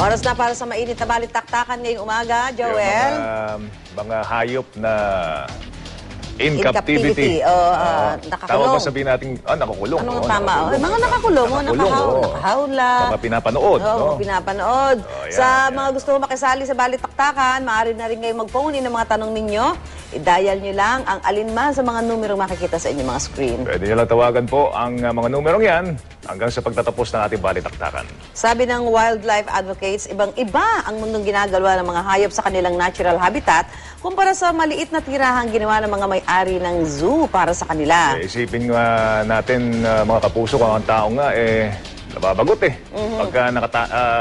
Oras na para sa mainit na balitaktakan ngayong umaga, Joel. Mga hayop na in captivity. Nakakulong. Tawag ba sabihin natin, nakakulong. Anong tama? Mga nakakulong, nakahawla. Mga pinapanood. Oo, pinapanood. Sa mga gusto makisali sa balitaktakan, maaari na rin ngayong mag-phone in ang mga tanong ninyo. I-dial nyo lang ang alinman sa mga numerong makikita sa inyong mga screen. Pwede nyo lang tawagan po ang mga numerong yan hanggang sa pagtatapos ng ating balitaktakan. Sabi ng wildlife advocates, ibang-iba ang mundong ginagawa ng mga hayop sa kanilang natural habitat kumpara sa maliit na tirahang ginawa ng mga may-ari ng zoo para sa kanila. Isipin natin, mga kapuso, kung ang tao nga, nababagot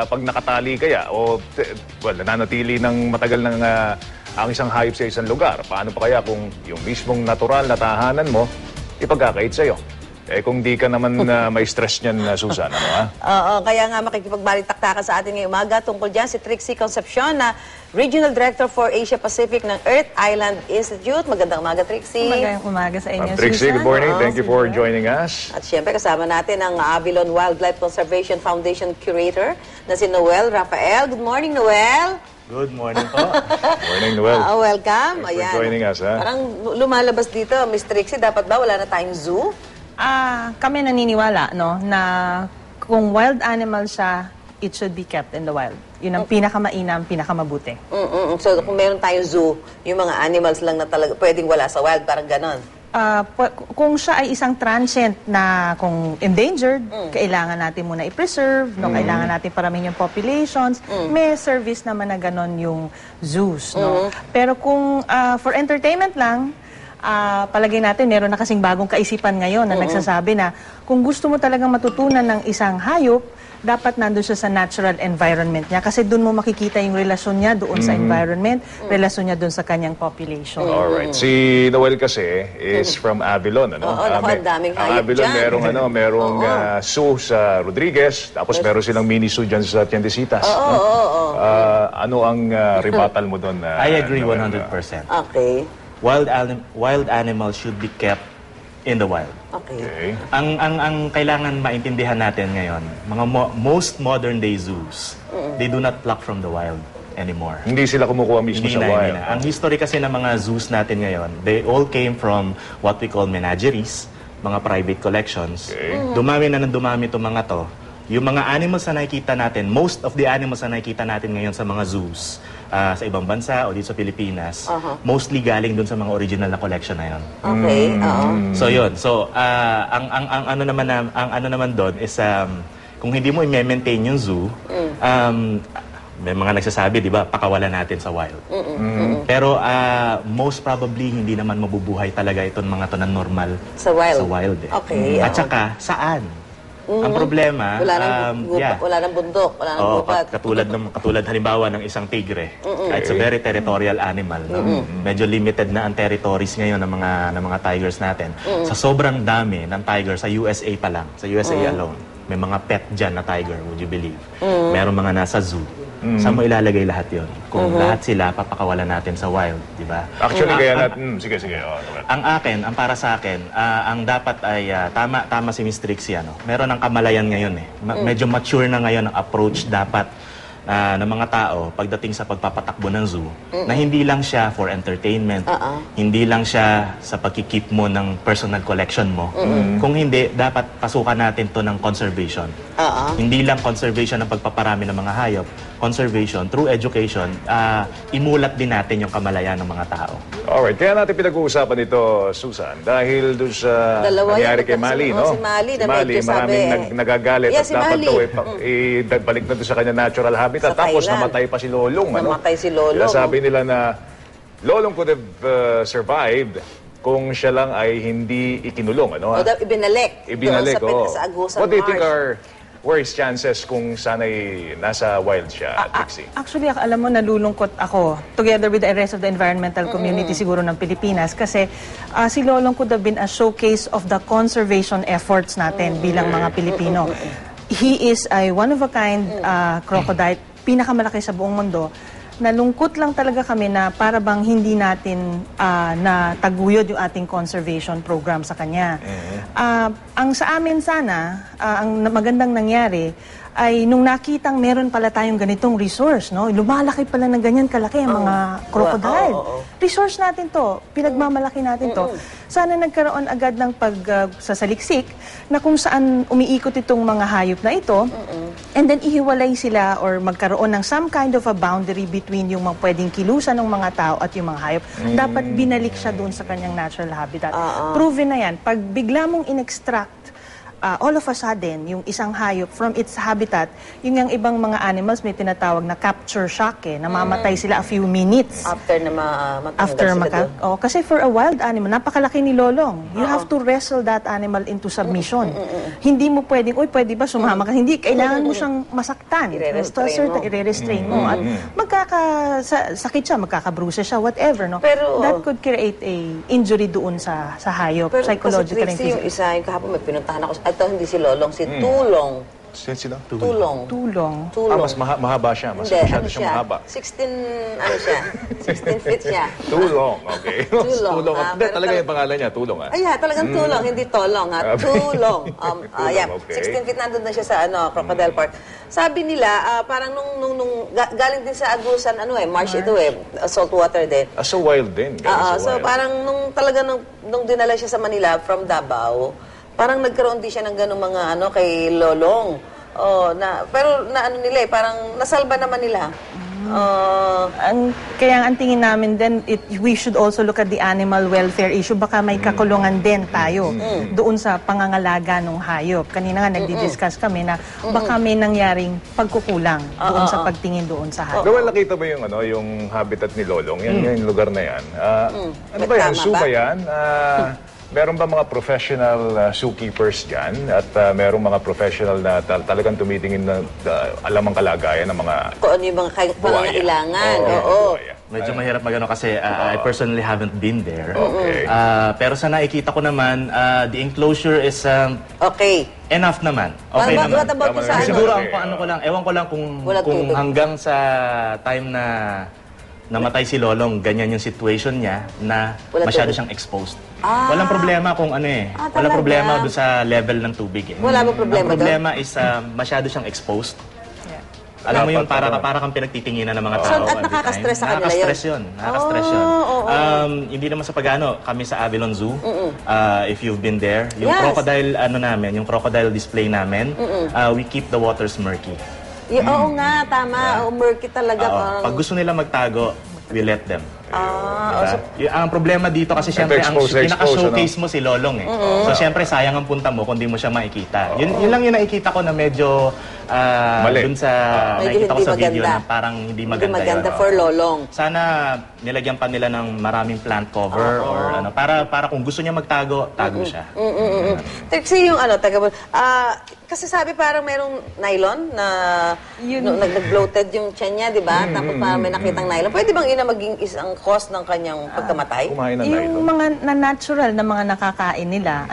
pag nakatali kaya o nananatili ng matagal ng ang isang hayop sa isang lugar. Paano pa kaya kung yung mismong natural na tahanan mo ipagkakait sa'yo? Kung di ka naman may stress niyan, Susan, ano ha? Oo, kaya nga makikipagbalitaktakan sa atin ngayong umaga tungkol dyan si Trixie Concepcion na Regional Director for Asia Pacific ng Earth Island Institute. Magandang umaga, Trixie. Magandang umaga sa inyo, Trixie, Susan. good morning. Thank you for joining us. At syempre kasama natin ang Avilon Wildlife Conservation Foundation Curator na si Noel Rafael. Good morning, Noel. Good morning po. Morning, Noel. Welcome. Thanks for joining us, ha? Parang lumalabas dito, Miss Trixie, dapat ba wala na tayong zoo? Kami naniniwala na kung wild animal siya, it should be kept in the wild. Yun ang pinakamainam, pinakamabuti. So kung meron tayong zoo, yung mga animals lang na talaga pwedeng wala sa wild, parang ganon. Kung siya ay isang transient na kung endangered, kailangan natin muna i-preserve, kailangan natin paramihin yung populations. May service naman na ganon yung zoos. Pero kung for entertainment lang, palagay natin, meron na kasing bagong kaisipan ngayon na nagsasabi na kung gusto mo talagang matutunan ng isang hayop, dapat nandun siya sa natural environment niya kasi doon mo makikita yung relasyon niya doon sa environment, relasyon niya doon sa kanyang population. Alright. Si Noel kasi is from Avilon, ano? Ang daming hayop Avilon, dyan. merong zoo sa Rodriguez, tapos meron silang mini zoo dyan sa Tiendesitas. Ano ang rebuttal mo doon? I agree 100%. Okay. Wild animals should be kept in the wild. Okay. Ang kailangan maintindihan natin ngayon, mga most modern day zoos, they do not pluck from the wild anymore. Hindi sila kumukuha mismo sa wild. Ang history kasi ng mga zoos natin ngayon, they all came from what we call menageries, mga private collections. Dumami na ng dumami itong mga to. Yung mga animals na nakikita natin, most of the animals na nakikita natin ngayon sa mga zoos, sa ibang bansa o dito sa Pilipinas, mostly galing dun sa mga original na collection na yun. Okay. So yun. So ang ano naman doon is kung hindi mo i-maintain yung zoo, may mga nagsasabi, di ba, pakawalan natin sa wild. Pero most probably hindi naman mabubuhay talaga itong mga to na normal Sa wild. Sa wild. Okay. At saka saan? Ang problema, wala nang bundok, wala nang gubat. Katulad halimbawa ng isang tigre. It's a very territorial animal. No? Medyo limited na ang territories ngayon ng mga tigers natin. Sa sobrang dami ng tiger sa USA pa lang, sa USA alone, may mga pet dyan na tiger, would you believe? Meron mga nasa zoo. Saan mo ilalagay lahat yon? Kung lahat sila, papakawalan natin sa wild, di ba? Actually, kaya natin... Sige. Ang para sa akin, ang dapat ay, tama si Miss Trixie, meron ng kamalayan ngayon eh. Medyo mature na ngayon ang approach dapat ng mga tao pagdating sa pagpapatakbo ng zoo, na hindi lang siya for entertainment, hindi lang siya sa pagkikip mo ng personal collection mo. Kung hindi, dapat pasukan natin to ng conservation. Hindi lang conservation ng pagpaparami ng mga hayop, conservation through education, imulat din natin yung kamalayan ng mga tao. Alright, kaya natin pinag-uusapan ito, Susan, dahil doon sa nangyari kay Mali, no? Si Mali, maraming nagagalit at dapat daw ibalik na doon sa kanya natural habitat. Tapos namatay pa si Lolong, ano? Namatay si Lolong. Sabi nila na Lolong could have survived kung siya lang ay hindi ikinulong, ano? O ibinalik. Ibinalik, oo. Sa Agusan What do you think Marsh. where is chances kung sana'y nasa wild siya, Trixie? Actually, alam mo, nalulungkot ako, together with the rest of the environmental community siguro ng Pilipinas, kasi si Lolong could have been a showcase of the conservation efforts natin bilang mga Pilipino. He is a one-of-a-kind crocodile, pinakamalaki sa buong mundo. Nalungkot lang talaga kami na para bang hindi natin nataguyod yung ating conservation program sa kanya. Ang sa amin sana, ang magandang nangyari ay nung nakitang meron pala tayong ganitong resource, no? Lumalaki pala ng ganyan kalaki ang mga crocodile. Resource natin to, pinagmamalaki natin to. Sana nagkaroon agad ng pagsasaliksik na kung saan umiikot itong mga hayop na ito, and then ihiwalay sila or magkaroon ng some kind of a boundary between yung mga pwedeng kilusan ng mga tao at yung mga hayop. Dapat binalik siya doon sa kanyang natural habitat. Proven na yan. Pag bigla mong in-extract all of a sudden, yung isang hayop from its habitat, yung ibang mga animals may tinatawag na capture shock namamatay sila a few minutes. After na matanggal sila doon. Kasi for a wild animal, napakalaki ni Lolong. You have to wrestle that animal into submission. Hindi mo pwedeng, pwede ba sumama ka? Hindi, kailangan mo siyang masaktan. I-restrain mo. At sakit siya, magkakabruise siya, whatever. No? Pero, that could create a injury doon sa hayop, psychological and physical. Yung isa, yung kahapon may pinuntahan ako. Ito hindi si Lolong, si Tulong. Sila? Tulong. Mas mahaba siya. Mas masyado siyang mahaba. 16 feet siya. Tulong, okay. Tulong. Hindi, talaga yung pangalan niya, Tulong. Talagang Tulong, hindi Tolong. Tulong. Okay. 16 feet nandun na siya sa Crocodile Park. Sabi nila, parang nung galing din sa Agusan, marsh ito salt water din. So wild din. So parang nung dinala siya sa Manila from Davao, parang nagkaroon din siya ng ganung mga kay Lolong. Pero nila parang nasalba naman nila. Kaya ang tingin namin din, we should also look at the animal welfare issue. Baka may kakulungan din tayo doon sa pangangalaga ng hayop. Kanina nga nagdi-discuss kami na baka may nangyaring pagkukulang doon sa pagtingin doon sa hayop. Well, nakita ba yung habitat ni Lolong? Yung lugar na yan. Ano ba yan? Zoo ba yan? Meron ba mga professional zookeepers dyan? At merong mga professional na talagang tumitingin na alam ang kalagayan ng mga kung ano yung mga pangangailangan. Medyo mahirap magano kasi I personally haven't been there. Okay. Pero sa nakikita ko naman, the enclosure is enough naman. Okay naman. What about sa Siguro ewan ko lang kung hanggang sa time na namatay si Lolong, ganyan yung situation niya na masyado siyang exposed. Walang problema kung walang problema doon sa level ng tubig. Wala ba problema doon? Ang problema is masyado siyang exposed. Alam mo yung para kang pinagtitinginan ng mga tao. At nakaka-stress sa kanila yun? Nakaka-stress yun. Hindi naman sa kami sa Avilon Zoo, if you've been there, yung crocodile yung crocodile display namin, we keep the waters murky. Oo nga, tama. Murky talaga. Pag gusto nila magtago, we let them. Ang problema dito kasi siyempre ang pinaka-showcase mo si Lolong So siyempre sayang ang punta mo kung di mo siya makikita. Yun lang yung nakikita ko na medyo dun sa nakikita ko sa video na parang hindi maganda. Hindi maganda for Lolong. Sana nilagyan pa nila ng maraming plant cover or para kung gusto niya magtago, tago siya. Kasi yung kasi sabi parang merong nylon na nag-bloated yung tiyan niya, di ba? Tapos parang may nakitang nylon. Pwede bang maging isang cause ng kanyang pagkamatay? Yung mga natural na mga nakakain nila,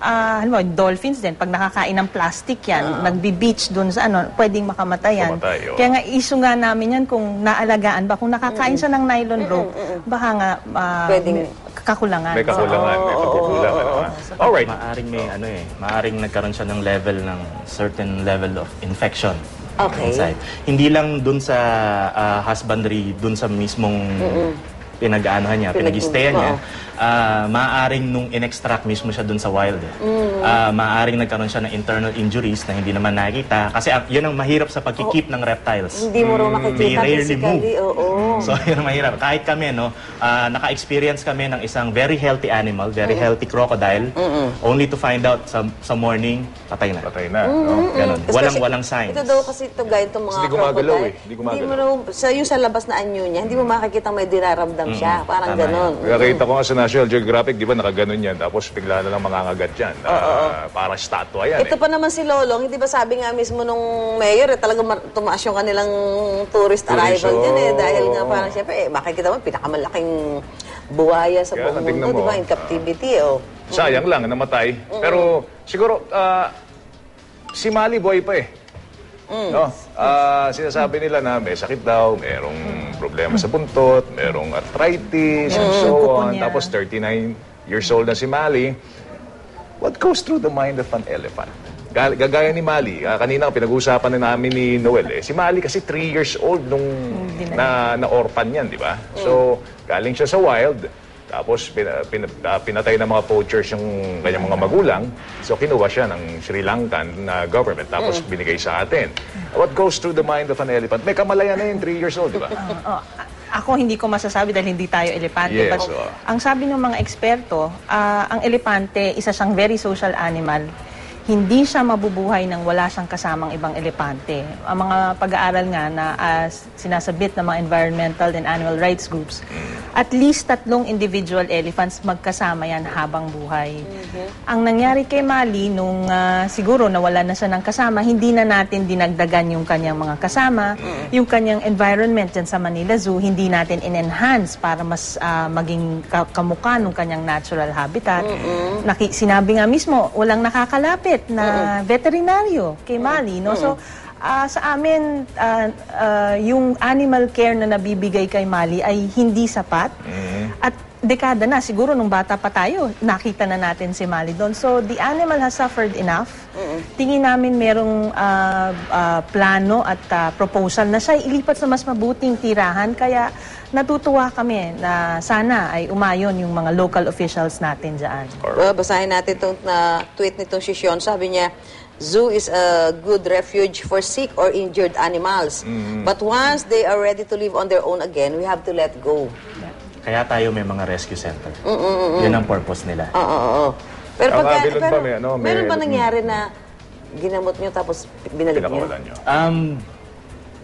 halimbawa, dolphins din, pag nakakain ng plastic yan, nagbi-beach doon sa pwedeng makamatay yan. Kaya nga, issue nga namin yan kung naalagaan ba, kung nakakain siya ng nylon rope, baka nga, pwedeng kakulangan. May kakulangan, may pagkukulangan. Alright. Maaring nagkaroon siya ng certain level of infection. Okay. Hindi lang dun sa husbandry, dun sa mismong pinag-aanohan niya, pinag-stayan niya, maaaring nung in-extract mismo siya dun sa wild. Maaaring nagkaroon siya ng internal injuries na hindi naman nakikita. Kasi yun ang mahirap sa pagkikip ng reptiles. Hindi mo rin makikita They rarely move. physically. So yun ang mahirap. Kahit kami, naka-experience kami ng isang very healthy animal, very healthy crocodile, only to find out sa morning, patay na. Patay na. Ganun. Walang signs. Ito daw kasi itong mga Hindi gumagalaw crocodile. Hindi gumagalaw. Yung sa labas na anyo niya, hindi mo makikita may dinaramdam siya. Parang ganun. Nakakita ko nga sa National Geographic, di ba, nakaganon yan. Tapos bigla na lang mangangagat yan. Parang statua yan. Ito pa naman si Lolong, hindi ba sabi nga mismo nung mayor, talagang tumaas yung kanilang tourist arrival din dahil nga parang siyempre, makikita mo, pinakamalaking buhaya sa buong mundo, di ba, in captivity. Sayang lang, namatay. Pero siguro, si Mali buhay pa sinasabi nila na may sakit daw, merong problema sa buntot, merong arthritis, and so on. Tapos 39 years old na si Mali. What goes through the mind of an elephant? Gagaya ni Mali, kanina pinag-uusapan na namin ni Noel, si Mali kasi 3 years old nung na-orphan yan, di ba? So, galing siya sa wild, tapos pinatay ng mga poachers yung kanyang mga magulang, so kinuha siya ng Sri Lankan na government, tapos binigay sa atin. What goes through the mind of an elephant? May kamalayan na yun, 3 years old, di ba? Ako hindi ko masasabi dahil hindi tayo elepante. Yes, But ang sabi ng mga eksperto, ang elepante, isa siyang very social animal. Hindi siya mabubuhay nang wala siyang kasamang ibang elepante. Ang mga pag-aaral nga na sinasabit ng mga environmental and animal rights groups, at least 3 individual elephants magkasama yan habang buhay. Ang nangyari kay Mali, nung siguro nawala na siya ng kasama, hindi na natin dinagdagan yung kanyang mga kasama, yung kanyang environment dyan sa Manila Zoo, hindi natin in-enhance para mas maging kamukha ng kanyang natural habitat. Sinabi nga mismo, walang nakakalapit na veterinaryo kay Mali, no? So, sa amin, yung animal care na nabibigay kay Mali ay hindi sapat. At dekada na, siguro nung bata pa tayo, nakita na natin si Mali doon. So, the animal has suffered enough. Tingin namin merong plano at proposal na siya ilipat sa mas mabuting tirahan. Kaya natutuwa kami na sana ay umayon yung mga local officials natin dyan. Basahin natin itong tweet nitong si Sean. Sabi niya, zoo is a good refuge for sick or injured animals. But once they are ready to live on their own again, we have to let go. Kaya tayo may mga rescue center. Yun ang purpose nila. Pero may meron ba nangyari na ginamot nyo tapos binalik nyo? Pinakawalan nyo.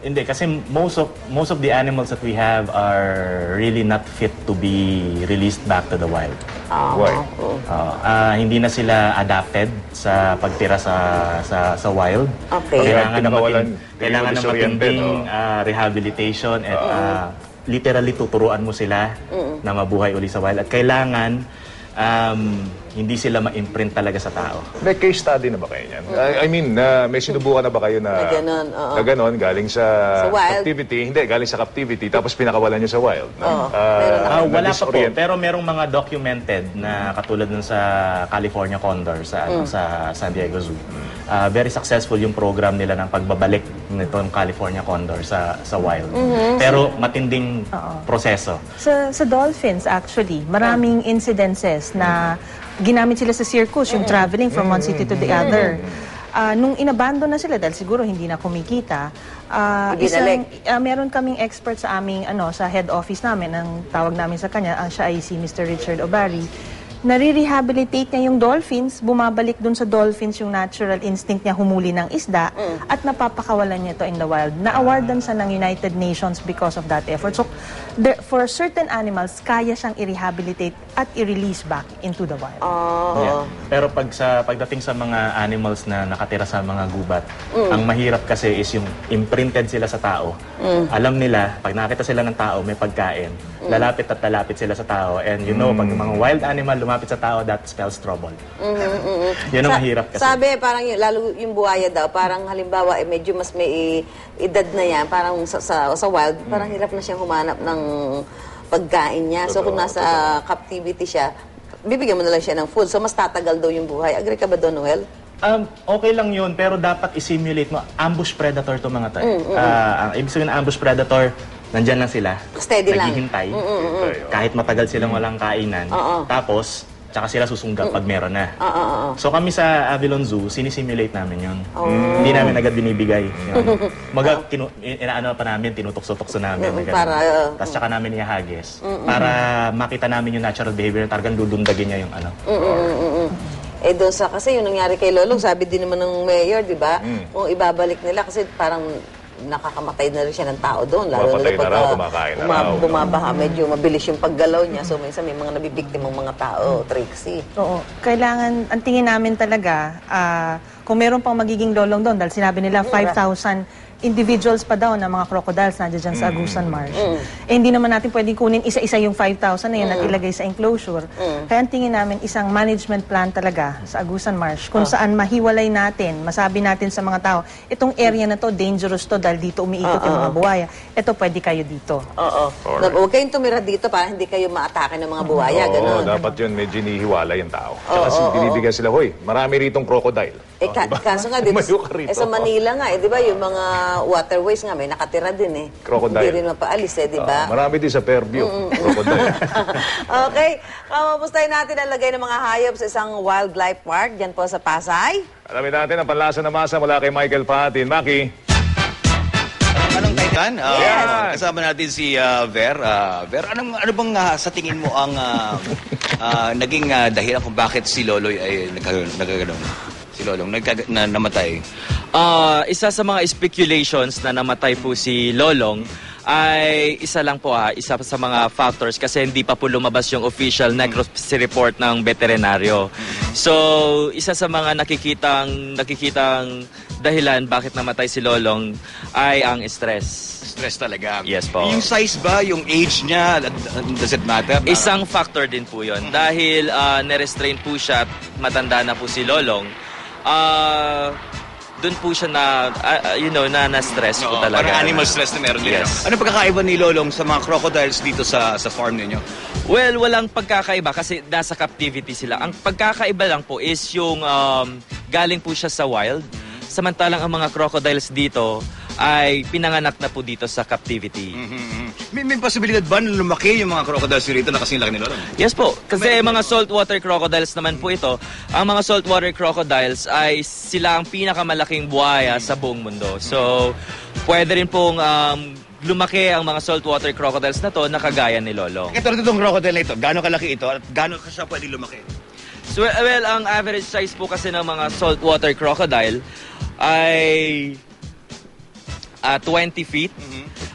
Hindi, kasi most of the animals that we have are really not fit to be released back to the wild. Why? Hindi na sila adapted sa pagtira sa wild. Okay. Kailangan Kailangan ng matinding rehabilitation at literally tuturuan mo sila na mabuhay uli sa wild. At kailangan hindi sila ma-imprint talaga sa tao. May case study na ba kayo niyan? I mean, may sinubukan na ba kayo na ganon, galing sa wild? captivity? Hindi, galing sa captivity, tapos pinakawalan niyo sa wild. Wala pa po, pero merong mga documented na katulad nun sa California Condor sa San Diego Zoo. Very successful yung program nila ng pagbabalik nitong California Condor sa wild. Pero matinding proseso. Sa dolphins, actually, maraming incidences na ginamit sila sa circus, yung traveling from one city to the other. Nung inabandon na sila, dahil siguro hindi na kumikita, meron kaming expert sa aming, sa head office namin, ang tawag namin sa kanya, siya ay si Mr. Richard Obari, nare-rehabilitate niya yung dolphins, bumabalik dun sa dolphins yung natural instinct niya humuli ng isda, at napapakawalan niya ito in the wild. Na-awardan siya ng United Nations because of that effort. So, for certain animals, kaya siyang i-rehabilitate at i-release back into the wild. Yeah. Pero pagdating sa mga animals na nakatira sa mga gubat, ang mahirap kasi is yung imprinted sila sa tao. Alam nila, pag nakita sila ng tao, may pagkain, lalapit at lalapit sila sa tao. And you know, pag mga wild animal lumapit sa tao, that spells trouble. Yun ang mahirap kasi. Sabi, parang lalo yung buhaya daw, parang halimbawa, medyo mas may edad na yan, parang sa wild, parang hirap na siyang humanap ng pagkain niya. So kung nasa captivity siya, bibigyan mo na lang siya ng food. So mas tatagal daw yung buhay. Agree ka ba doon, Noel? Okay lang yun, pero dapat i-simulate mo. Ambush predator to mga tayo. Ang ibig sabihin ng ambush predator, nandyan lang sila. Steady lang. Naghihintay. Kahit matagal silang walang kainan. Tapos, tsaka sila susunggab pag meron na. So kami sa Avilon Zoo, sinisimulate namin yun. Hindi namin agad binibigay. Inaano pa namin, tinutukso-tukso namin. Tapos tsaka namin ihagis. Para makita namin yung natural behavior, talagang dudundagin niya yung ano. Eh doon kasi yung nangyari kay Lolong, sabi din naman ng mayor, di ba? Kung ibabalik nila kasi parang nakakamatay na rin siya ng tao doon. Lalo Mapatay na raw, kumakain na raw. Bumabaha, medyo mabilis yung paggalaw niya. So minsan may mga nabibiktimong mga tao, Trixie. Oo. Kailangan, ang tingin namin talaga, kung meron pang magiging lolong doon, dahil sinabi nila 5,000 individuals pa daw na mga crocodiles nandiyan dyan sa Agusan Marsh. Eh, hindi naman natin pwedeng kunin isa-isa yung 5,000 na yun at ilagay sa enclosure. Kaya ang tingin namin isang management plan talaga sa Agusan Marsh kung saan mahiwalay natin, masabi natin sa mga tao, itong area na to, dangerous to dahil dito umiikot yung mga buhaya. eto pwede kayo dito. Oo. Huwag kayong tumira dito para hindi kayo maatake ng mga buhaya, Oo, gano'n. dapat yun medyo hinihiwala yung tao. Tsaka binibigyan sila, hoy, marami ritong crocodile. Kaso nga dito, Lumayo ka rito. sa Manila nga, di ba, yung mga waterways nga, may nakatira din Crocodile. Hindi rin mapaalis di ba? Marami din sa Fairview, crocodile. Okay, kamustahin natin ang lagay ng mga hayop sa isang wildlife park dyan po sa Pasay. Alamin natin ang panlasa na masa mula kay Michael Patin. Maki. Anong kaitan? Yes. Kasama natin si Ver. Ver, ano bang sa tingin mo ang naging dahilan kung bakit si Loloy ay nagkaganon? Si Lolong namatay. Isa sa mga speculations na namatay po si Lolong ay isa lang po isa sa mga factors kasi hindi pa po lumabas yung official necropsy report ng veterinaryo. So, isa sa mga nakikitang dahilan bakit namatay si Lolong ay ang stress. Stress talaga. Yes po. Yung size ba, yung age niya, does it matter? Isang factor din po yun. Dahil nerestrain po siya at matanda na po si Lolong, doon po siya na-stress po talaga. Parang animal stress na meron din. Yes. Ano pagkakaiba ni Lolong sa mga crocodiles dito sa farm ninyo? Well, walang pagkakaiba kasi nasa captivity sila. Ang pagkakaiba lang po is yung galing po siya sa wild. Samantalang ang mga crocodiles dito ay pinanganak na po dito sa captivity. May posibilidad ba na lumaki yung mga crocodiles dito na kasing laki ni Lolong? Yes po, kasi mga saltwater crocodiles naman po ito. Ang mga saltwater crocodiles ay sila ang pinakamalaking buhaya sa buong mundo. So, pwede rin pong lumaki ang mga saltwater crocodiles na to na kagaya ni Lolong. Ito itong crocodile na ito, gaano kalaki ito at gaano siya pwede lumaki? So, well, ang average size po kasi ng mga saltwater crocodile ay 20 feet.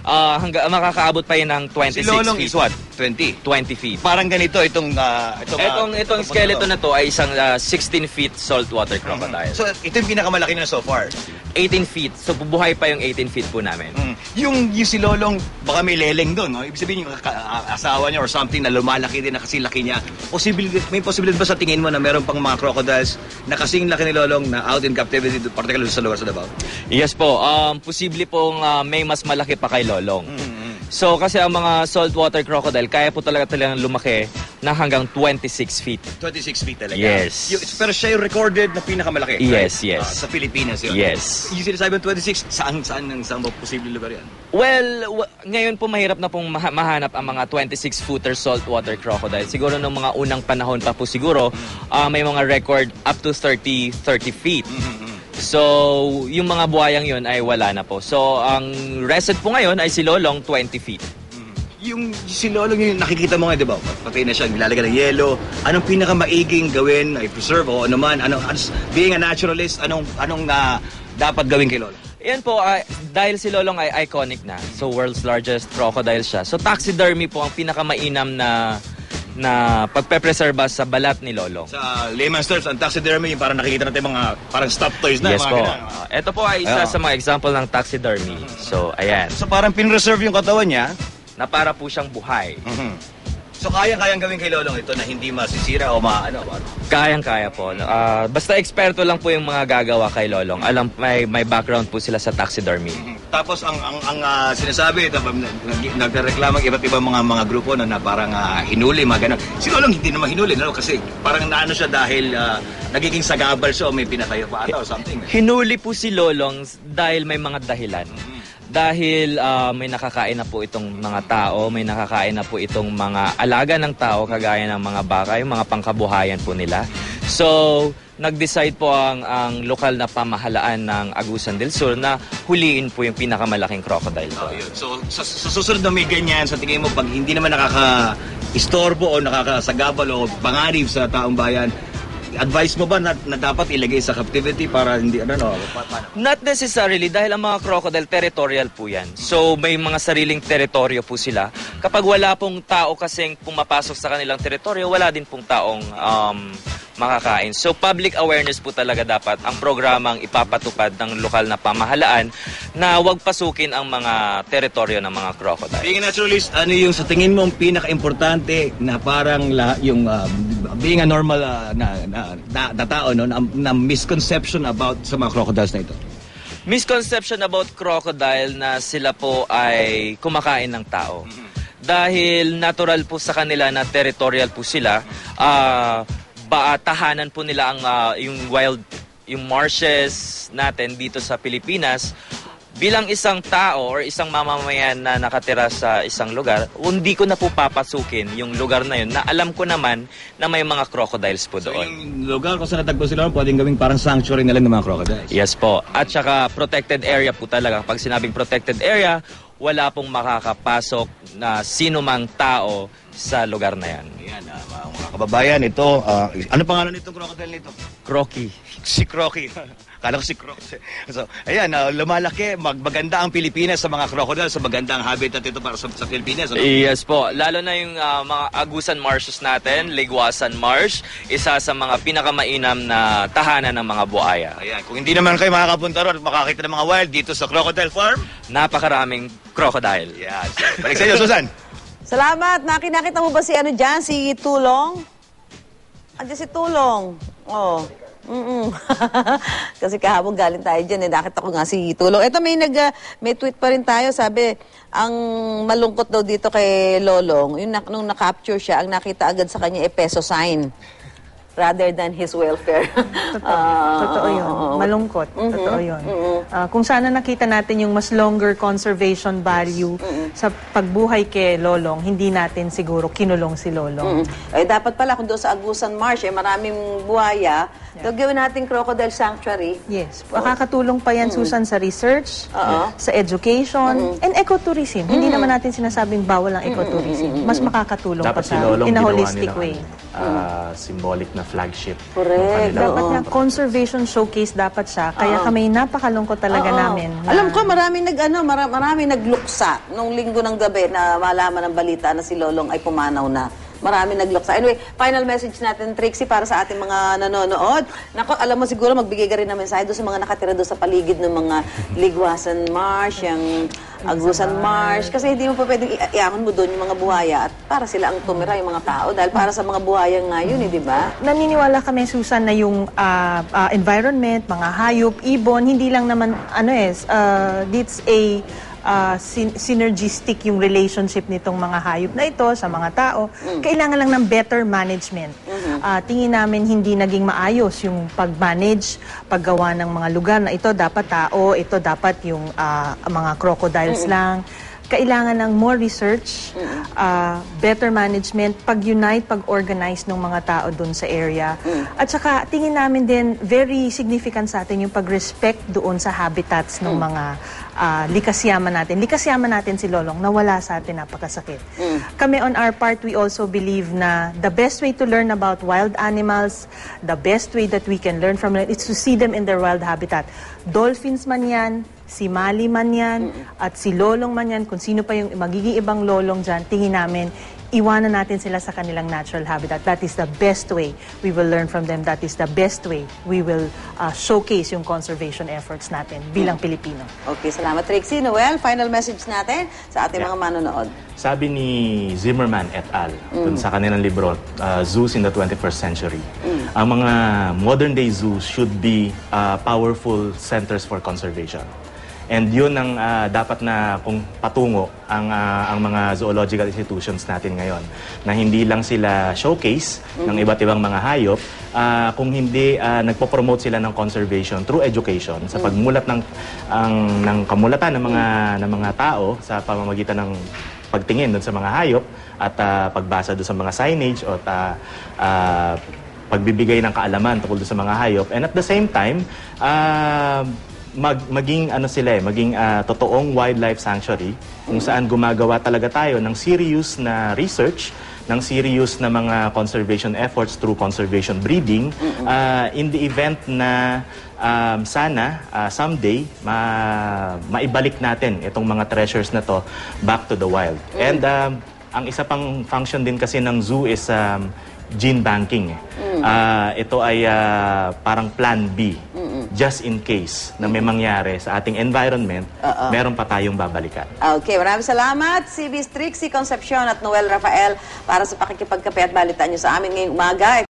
Hanggang makakaabot pa yun ng 26 Si Lolong feet. is what? 20? 20 feet. Parang ganito itong Itong skeleton na to ay isang 16 feet saltwater crocodile. So, ito yung pinakamalaki na so far. 18 feet. So, bubuhay pa yung 18 feet po namin. Yung si Lolong, baka may leleng doon, no? Ibig sabihin yung asawa niya or something na lumalaki din na kasing laki niya. May posibilidad ba sa tingin mo na meron pang mga crocodiles na kasing laki ni Lolong na out in captivity, particularly sa lugar sa Davao? Yes po. Posible pong may mas malaki pa kay Lolong. So, kasi ang mga saltwater crocodile, kaya po talagang lumaki na hanggang 26 feet. 26 feet talaga? Yes. Pero siya yung recorded na pinakamalaki? Yes, right? yes. Sa Pilipinas yun? Yes. Yung sinasabi ng 26, saan ba posible lugar yan? Well, ngayon po mahirap na pong mahanap ang mga 26-footer saltwater crocodile. Siguro nung mga unang panahon pa po siguro, may mga record up to 30 feet. So, yung mga buhayang yun ay wala na po. So, ang reset po ngayon ay si Lolong 20 feet. Yung si Lolong yung nakikita mo nga, di ba? Patay na siya, nilalagay ng yelo. Anong pinakamaiging gawin, ay preserve o ano man? Being a naturalist, anong dapat gawin kay Lolong? Yan po, dahil si Lolong ay iconic na. So, world's largest crocodile siya. So, taxidermy po ang pinakamainam na pagpe-preserba sa balat ni Lolong. Sa layman's terms, ang taxidermy, yung parang nakikita natin mga parang stuffed toys na. Yes mga po. ganun. Ito po ay isa sa mga example ng taxidermy. So, ayan. So parang pinreserve yung katawan niya. Na para po siyang buhay. So kayang-kayang gawin kay Lolong ito na hindi masisira o Kayang-kaya po. Basta eksperto lang po yung mga gagawa kay Lolong. Alam, may background po sila sa taxidermy. Tapos ang sinasabi, nagreklamo iba't ibang mga grupo na parang hinuli, mga ganun. Si Lolong hindi naman hinuli, no? Kasi parang naano siya dahil nagiging sagabal siya o may pinatayo pa ata or something. Hinuli po si Lolong dahil may mga dahilan. Dahil may nakakain na po itong mga tao, may nakakain na po itong mga alaga ng tao, kagaya ng mga baka, yung mga pangkabuhayan po nila. So, nag-decide po ang lokal na pamahalaan ng Agusan del Sur na huliin po yung pinakamalaking crocodile po. So, sa susunod na may ganyan, sa tingin mo, pag hindi naman nakaka-istorbo o nakakasagabal o panganib sa taong bayan, advice mo ba na dapat ilagay sa captivity para hindi paano? Not necessarily dahil ang mga crocodile territorial po yan. So may mga sariling teritoryo po sila. Kapag wala pong tao kasing pumapasok sa kanilang teritoryo, wala din pong taong makakain. So public awareness po talaga dapat ang programang ipapatupad ng lokal na pamahalaan na huwag pasukin ang mga teritoryo ng mga crocodile. Being a naturalist, ano yung sa tingin mo ang pinaka-importante na parang yung being a normal na tao, no, na misconception about sa mga crocodiles na ito? Misconception about crocodile na sila po ay kumakain ng tao. Dahil natural po sa kanila na territorial po sila, tahanan po nila ang yung marshes natin dito sa Pilipinas. Bilang isang tao or isang mamamayan na nakatira sa isang lugar, hindi ko na po papasukin yung lugar na yun na alam ko naman na may mga crocodiles po So doon. yung lugar kung saan natagpo sila, pwedeng gawing parang sanctuary na lang ng mga crocodiles. Yes po. At saka protected area po talaga. Pag sinabing protected area, wala pong makakapasok na sino mang tao sa lugar na yan. Ayan, mga kababayan, ito, ano pangalan nitong crocodile nito? Crocky. Si Crocky. Kala ko si Croc. So, ayan, lumalaki, maganda ang Pilipinas sa mga crocodile, sa magandang habitat ito para sa Pilipinas. Ano? Yes po. Lalo na yung mga Agusan Marshes natin, Liguasan Marsh, isa sa mga pinakamainam na tahanan ng mga buhaya. Ayan, kung hindi naman kayo makakapunta ron at makakita ng mga wild dito sa Crocodile Farm, Napakaraming crocodile. yes. Balik sa inyo, Susan. Salamat. Nakita mo ba si dyan? Si Tulong? Andiyan si Tulong. Oh. Kasi kahapon galing tayo dyan. Nakita ko nga si Tulong. Ito may tweet pa rin tayo. Sabi, ang malungkot daw dito kay Lolong, yung nung na-capture siya, ang nakita agad sa kanya peso sign rather than his welfare. Totoo yun. Malungkot. Totoo yun. Kung sana nakita natin yung mas longer conservation value sa pagbuhay kay Lolong, hindi natin siguro kinulong si Lolong. Dapat pala kung doon sa Agusan Marsh, maraming buhaya, gawin natin crocodile sanctuary. Yes. Makakatulong pa yan, Susan, sa research, sa education, and ecotourism. Hindi naman natin sinasabing bawal ang ecotourism. Mas makakatulong Dapat pa si sa Lolong in a ginawa holistic nilang, way. symbolic na flagship. Correct. Dapat na conservation showcase dapat siya. Kaya kami napakalungkot talaga namin. Alam ko maraming maraming nagluksa nung linggo ng gabi na malaman ng balita na si Lolong ay pumanaw na. Maraming nagluksa. Anyway, final message natin, Trixie, para sa ating mga nanonood. Nako, alam mo siguro magbigay ka rin ng mensahe doon sa mga nakatira doon sa paligid ng mga Liguasan Marsh, yung Agusan Marsh. Kasi hindi mo pa pwedeng iakon mo doon yung mga buhaya at para sila ang tumira yung mga tao. Dahil para sa mga buhaya nga yun, di ba? Naniniwala kami, Susan, na yung environment, mga hayop, ibon, hindi lang naman, it's a synergistic yung relationship nitong mga hayop na ito sa mga tao. Kailangan lang ng better management. Tingin namin hindi naging maayos yung pag-manage, paggawa ng mga lugar na ito dapat tao, ito dapat yung mga crocodiles lang. Kailangan ng more research, better management, pag-unite, pag-organize ng mga tao dun sa area. At saka, tingin namin din, very significant sa atin yung pag-respect doon sa habitats ng mga likasyaman natin. Likasyaman natin si Lolong, nawala sa atin, napakasakit. Kami on our part, we also believe na the best way to learn about wild animals, the best way that we can learn from them is to see them in their wild habitat. Dolphins man yan, si Mali man yan, at si Lolong man yan, kung sino pa yung magiging ibang Lolong dyan, tingin namin, iwanan natin sila sa kanilang natural habitat. That is the best way we will learn from them. That is the best way we will showcase yung conservation efforts natin bilang Pilipino. Okay, salamat, Trixie. Noel, final message natin sa ating mga manonood. Sabi ni Zimmerman et al. Dun sa kanilang libro, Zoos in the 21st Century, ang mga modern-day zoos should be powerful centers for conservation. And yun ang dapat na kung patungo ang mga zoological institutions natin ngayon. Na hindi lang sila showcase ng iba't ibang mga hayop, kung hindi nagpo-promote sila ng conservation through education sa pagmulat ng kamulatan ng mga tao sa pamamagitan ng pagtingin doon sa mga hayop at pagbasa doon sa mga signage o pagbibigay ng kaalaman tungkol doon sa mga hayop. And at the same time, maging totoong wildlife sanctuary kung saan gumagawa talaga tayo ng serious na research, ng serious na mga conservation efforts through conservation breeding in the event na sana someday maibalik natin itong mga treasures na to back to the wild. And ang isa pang function din kasi ng zoo is gene banking. Ito ay parang plan B. Just in case na may mangyari sa ating environment, meron pa tayong babalikan. Okay, maraming salamat. Si Miss Trixie Concepcion at Noel Rafael para sa pakikipagkape at balitaan nyo sa amin ngayong umaga.